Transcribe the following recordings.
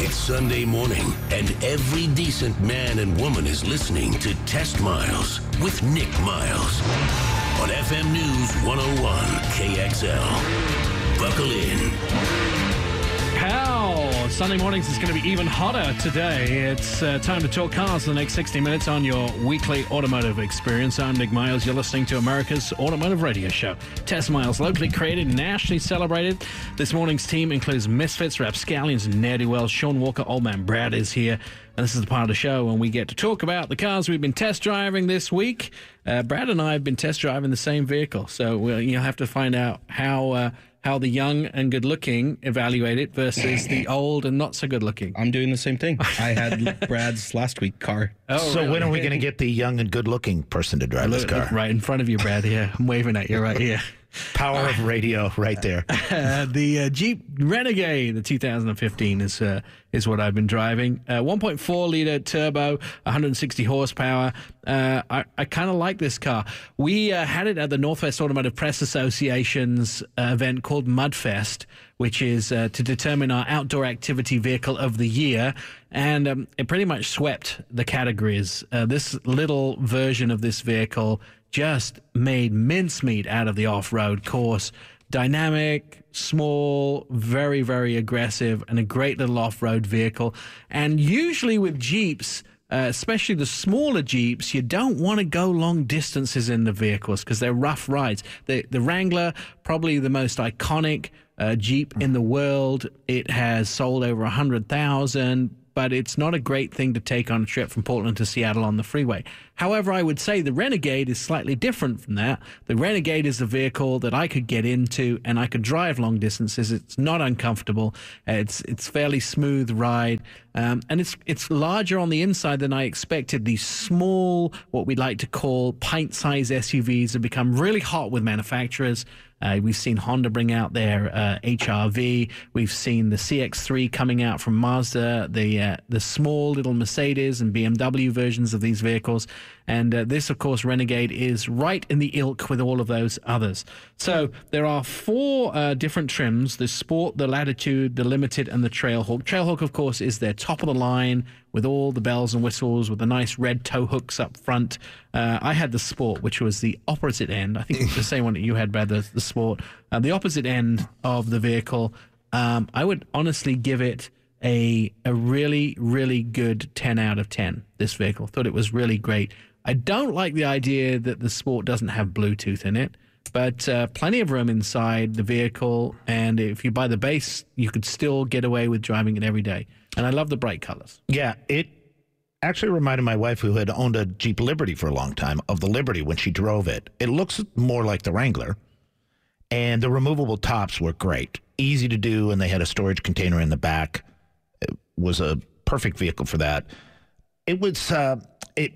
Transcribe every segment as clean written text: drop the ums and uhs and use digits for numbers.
It's Sunday morning, and every decent man and woman is listening to Test Miles with Nick Miles on FM News 101 KXL. Buckle in. How Sunday mornings is going to be even hotter today. It's time to talk cars for the next 60 minutes on your weekly automotive experience. I'm Nick Miles. You're listening to America's automotive radio show. Test Miles, locally created, nationally celebrated. This morning's team includes Misfits, Rapscallions, and Ne'er-do-wells. Sean Walker, Old Man Brad is here. And this is the part of the show when we get to talk about the cars we've been test driving this week. Brad and I have been test driving the same vehicle, so you'll have to find out how the young and good-looking evaluate it versus the old and not-so-good-looking. I'm doing the same thing. I had Brad's last week car. Oh, so really? When are we going to get the young and good-looking person to drive this car? Right in front of you, Brad. Yeah, I'm waving at you right here. Power of radio right there. The Jeep Renegade, the 2015, is what I've been driving. 1.4-liter turbo, 160 horsepower. I kind of like this car. We had it at the Northwest Automotive Press Association's event called Mudfest, which is to determine our outdoor activity vehicle of the year. And it pretty much swept the categories. This little version of this vehicle just made mincemeat out of the off-road course. Dynamic, small, very, very aggressive, and a great little off-road vehicle. And usually with Jeeps, especially the smaller Jeeps, you don't want to go long distances in the vehicles because they're rough rides. The Wrangler, probably the most iconic Jeep in the world. It has sold over 100,000. But it's not a great thing to take on a trip from Portland to Seattle on the freeway. However, I would say the Renegade is slightly different from that. The Renegade is a vehicle that I could get into and I could drive long distances. It's not uncomfortable. It's fairly smooth ride. And it's larger on the inside than I expected. These small, what we like to call pint-sized SUVs have become really hot with manufacturers. We've seen Honda bring out their HR-V. We've seen the CX-3 coming out from Mazda, the small little Mercedes and BMW versions of these vehicles. And this, of course, Renegade is right in the ilk with all of those others. So there are four different trims: the Sport, the Latitude, the Limited, and the Trailhawk. Trailhawk, of course, is their top of the line with all the bells and whistles, with the nice red tow hooks up front. I had the Sport, which was the opposite end. I think it's the same one that you had, Brad, the Sport. The opposite end of the vehicle. I would honestly give it a really, really good 10 out of 10, this vehicle. Thought it was really great. I don't like the idea that the Sport doesn't have Bluetooth in it, but plenty of room inside the vehicle, and if you buy the base, you could still get away with driving it every day. And I love the bright colors. Yeah, it actually reminded my wife, who had owned a Jeep Liberty for a long time, of the Liberty when she drove it. It looks more like the Wrangler, and the removable tops were great. Easy to do, and they had a storage container in the back. It was a perfect vehicle for that. It was... it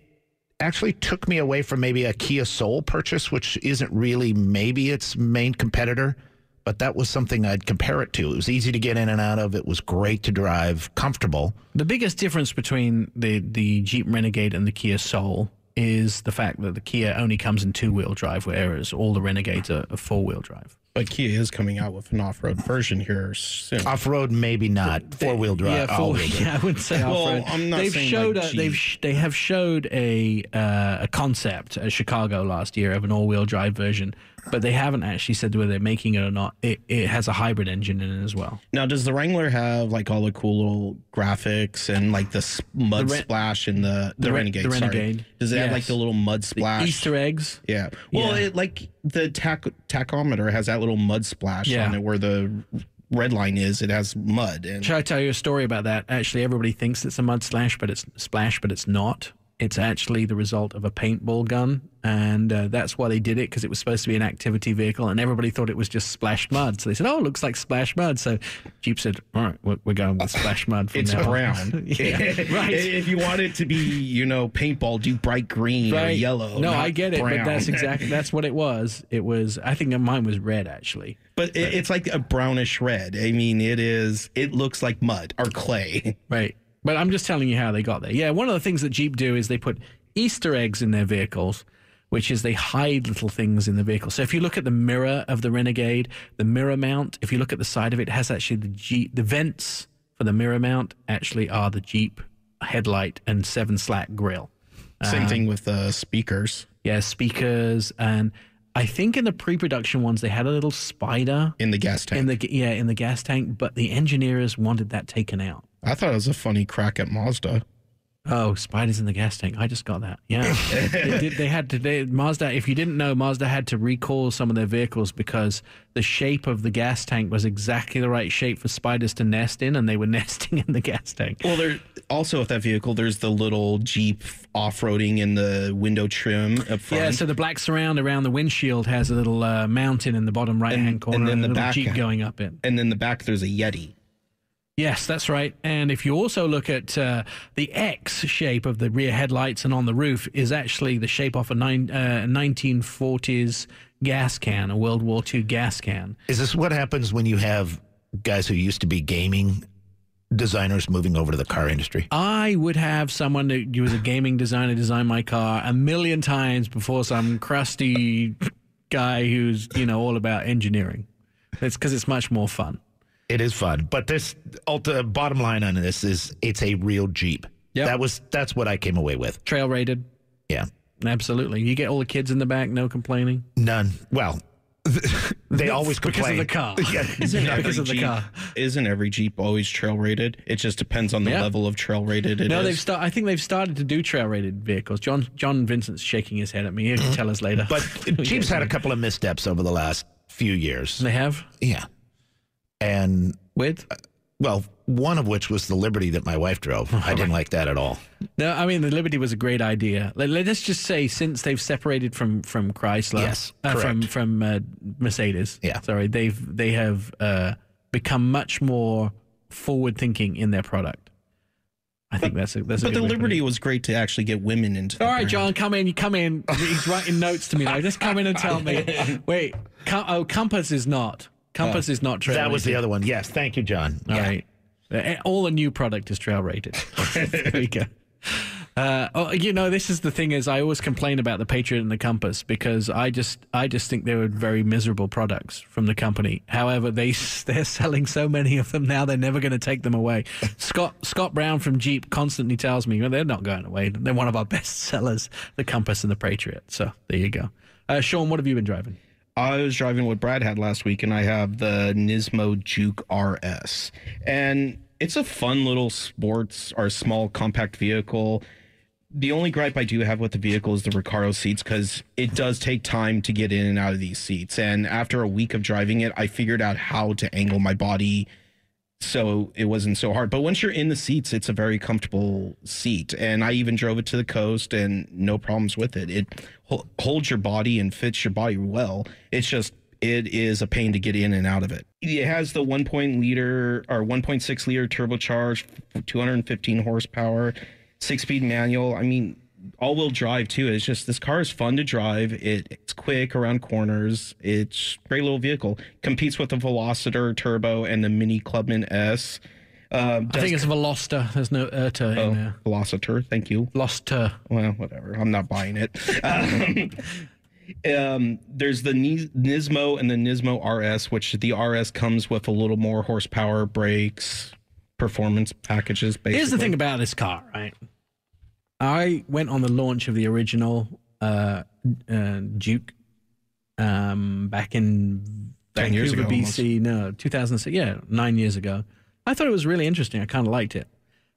actually took me away from maybe a Kia Soul purchase, which isn't really maybe its main competitor, but that was something I'd compare it to. It was easy to get in and out of. It was great to drive, comfortable. The biggest difference between the Jeep Renegade and the Kia Soul is the fact that the Kia only comes in two-wheel drive, whereas all the Renegades are four-wheel drive. But Kia is coming out with an off-road version here soon. Off-road, maybe not. Four-wheel drive. Yeah, I wouldn't say off-road. Well, I'm not saying they have showed a concept at Chicago last year of an all-wheel drive version, but they haven't actually said whether they're making it or not. It has a hybrid engine in it as well. Now, does the Wrangler have like all the cool little graphics and like the mud splash in the Renegade? The Renegade. Sorry. Does it have like the little mud splash? The Easter eggs? Yeah. Well, it like the tachometer has that little mud splash on it where the red line is. It has mud. And should I tell you a story about that? Actually, everybody thinks it's a mud splash, but it's not. It's actually the result of a paintball gun, and that's why they did it, because it was supposed to be an activity vehicle, and everybody thought it was just splashed mud. So they said, "Oh, it looks like splash mud." So Jeep said, "All right, we're going with splash mud from it's now brown." on. Right. If you want it to be, paintball, do bright green or yellow. No, I get it, brown. but that's what it was. It was. I think mine was red, actually. But it's like a brownish red. I mean, it looks like mud or clay. Right. But I'm just telling you how they got there. Yeah, one of the things that Jeep do is they put Easter eggs in their vehicles, which is they hide little things in the vehicle. So if you look at the mirror of the Renegade, the mirror mount, if you look at the side of it, it has actually the vents for the mirror mount actually are the Jeep headlight and 7-slat grille. Same thing with the speakers. Yeah, speakers, and I think in the pre-production ones they had a little spider in the gas tank. In the gas tank, but the engineers wanted that taken out. I thought it was a funny crack at Mazda. Oh, spiders in the gas tank. I just got that. Yeah. Mazda, if you didn't know, Mazda had to recall some of their vehicles because the shape of the gas tank was exactly the right shape for spiders to nest in, and they were nesting in the gas tank. Well, there also with that vehicle, there's the little Jeep off-roading in the window trim up front. Yeah, so the black surround around the windshield has a little mountain in the bottom right-hand corner, and then the a little back Jeep going up it. And then the back, there's a Yeti. Yes, that's right. And if you also look at the X shape of the rear headlights and on the roof is actually the shape of a 1940s gas can, a World War II gas can. Is this what happens when you have guys who used to be gaming designers moving over to the car industry? I would have someone that was a gaming designer design my car a million times before some crusty guy who's, all about engineering. It's because it's much more fun. It is fun, but this bottom line on this is it's a real Jeep. Yep. That's what I came away with. Trail rated. Yeah, absolutely. You get all the kids in the back, no complaining. None. Well, they always complain because of the car. Yeah, Isn't every Jeep always trail rated? It just depends on the level of trail rated it is. I think they've started to do trail rated vehicles. John Vincent's shaking his head at me. He can tell us later. But Jeep's had a couple of missteps over the last few years. They have? Yeah. And well, one of which was the Liberty that my wife drove. I didn't like that at all. No, I mean, the Liberty was a great idea. Let's just say since they've separated from Chrysler, yes, from Mercedes, sorry, they have become much more forward thinking in their product. I think that's a But the Liberty was great to actually get women into. All right, John, come in. He's writing notes to me now. Just come in and tell me. Wait, Compass is not. Compass is not trail rated. That was the other one. Yes, thank you, John. All right. All the new product is trail rated. There we go. This is the thing is I always complain about the Patriot and the Compass because I just think they were very miserable products from the company. However, they're selling so many of them now they're never going to take them away. Scott Brown from Jeep constantly tells me they're not going away. They're one of our best sellers, the Compass and the Patriot. So there you go. Sean, what have you been driving? I was driving what Brad had last week, and I have the Nismo Juke RS. And it's a fun little sports or small compact vehicle. The only gripe I do have with the vehicle is the Recaro seats because it does take time to get in and out of these seats. And after a week of driving it, I figured out how to angle my body so it wasn't so hard. But once you're in the seats, it's a very comfortable seat. And I even drove it to the coast and no problems with it. It holds your body and fits your body well. It's just, it is a pain to get in and out of it. It has the 1.6 liter turbocharged, 215 horsepower, 6-speed manual. I mean, all-wheel drive too. It's just, this car is fun to drive. It's quick around corners. It's a great little vehicle. Competes with the Velociter Turbo and the Mini Clubman S. I think it's Veloster. There's no Erta in there. Velociter, thank you. Veloster. Well, whatever. I'm not buying it. There's the Nismo and the Nismo RS, which the RS comes with a little more horsepower, brakes, performance packages, basically. Here's the thing about this car, right? I went on the launch of the original Juke back in 10 years ago, BC. No, 2006. Yeah, 9 years ago. I thought it was really interesting. I kind of liked it.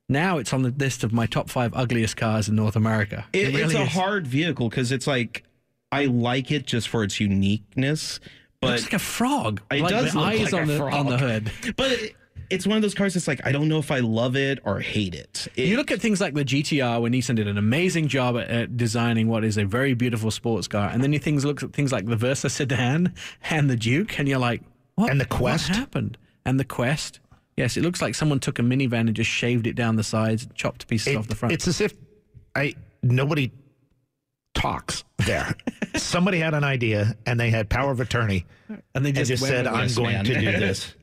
Now it's on the list of my top 5 ugliest cars in North America. It's a hard vehicle because it's like, I like it just for its uniqueness. But it looks like a frog. It does look like a frog on the hood. But it's one of those cars that's like, I don't know if I love it or hate it. You look at things like the GTR, where Nissan did an amazing job at designing what is a very beautiful sports car. And then you look at things like the Versa sedan and the Juke, and you're like, what? And the Quest? What happened? And the Quest. Yes, it looks like someone took a minivan and just shaved it down the sides, chopped pieces off the front. It's as if nobody talks there. Somebody had an idea, and they had power of attorney, and they just said, I'm going to do this.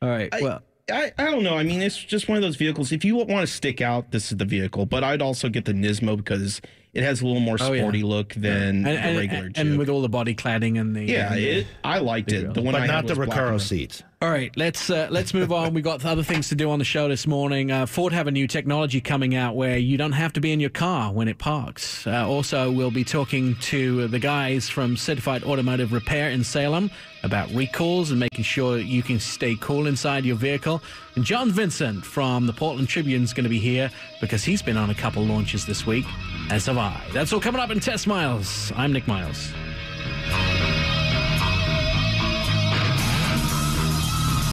All right, well. I don't know. I mean, it's just one of those vehicles. If you want to stick out, this is the vehicle. But I'd also get the Nismo because It has a little more sporty look than the regular Juke. And with all the body cladding and the I liked it. The one but I not had the was black Recaro and- seats. All right, let's move on. We've got other things to do on the show this morning. Ford have a new technology coming out where you don't have to be in your car when it parks. Also, we'll be talking to the guys from Certified Automotive Repair in Salem about recalls and making sure you can stay cool inside your vehicle. And John Vincent from the Portland Tribune is going to be here because he's been on a couple launches this week, as have I. That's all coming up in Test Miles. I'm Nick Miles.